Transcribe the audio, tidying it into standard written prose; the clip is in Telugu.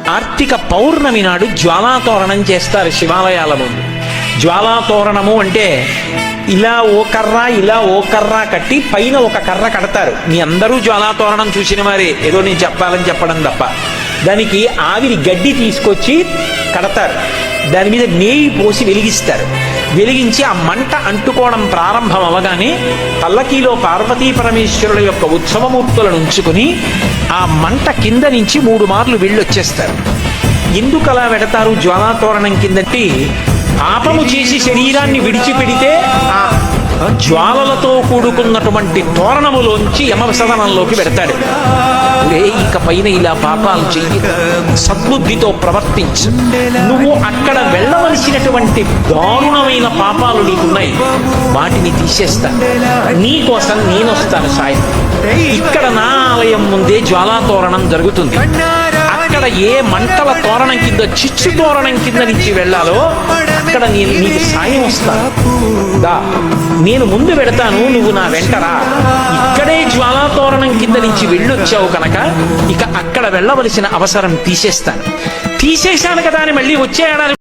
కార్తీక పౌర్ణమి నాడు జ్వాలాతోరణం చేస్తారు శివాలయాల ముందు. జ్వాలాతోరణము అంటే ఇలా ఓ కర్ర కట్టి పైన ఒక కర్ర కడతారు. మీ అందరూ జ్వాలాతోరణం చూసిన వారే, ఏదో నేను చెప్పాలని చెప్పడం తప్ప. దానికి ఆవిరి గడ్డి తీసుకొచ్చి కడతారు, దాని మీద నెయ్యి పోసి వెలిగిస్తారు. వెలిగించి ఆ మంట అంటుకోవడం ప్రారంభం అవగానే పల్లకీలో పార్వతీ పరమేశ్వరుల యొక్క ఉత్సవమూర్తులను ఉంచుకుని ఆ మంట కింద నుంచి 3 మార్లు వెళ్ళొచ్చేస్తారు. ఎందుకు అలా పెడతారు జ్వాలాతోరణం కిందటి? పాపము చేసి శరీరాన్ని విడిచిపెడితే ఆ జ్వాలలతో కూడుకున్నటువంటి తోరణములోంచి యమసదనంలోకి పెడతాడు. ఇక పైన ఇలా పాపాలు చెయ్యి, సద్బుద్ధితో ప్రవర్తించు, నువ్వు అక్కడ వెళ్ళవలసినటువంటి దారుణమైన పాపాలు నీకున్నాయి, వాటిని తీసేస్తా, నీకోసం నేనొస్తాను సాయం. ఇక్కడ నా ఆలయం ముందే జ్వాలాతోరణం జరుగుతుంది. అక్కడ ఏ మంటల తోరణం కింద, చిచ్చు తోరణం కింద నుంచి వెళ్ళాలో అక్కడ నేను నీకు సాయం వస్తాను. నేను ముందు పెడతాను, నువ్వు నా వెంటరా. ఇక్కడే జ్వాలాతోరణం కింద నుంచి వెళ్ళొచ్చావు కనుక ఇక అక్కడ వెళ్ళవలసిన అవసరం తీసేస్తాను. తీసేశాను కదా అని మళ్ళీ వచ్చే ఏడాది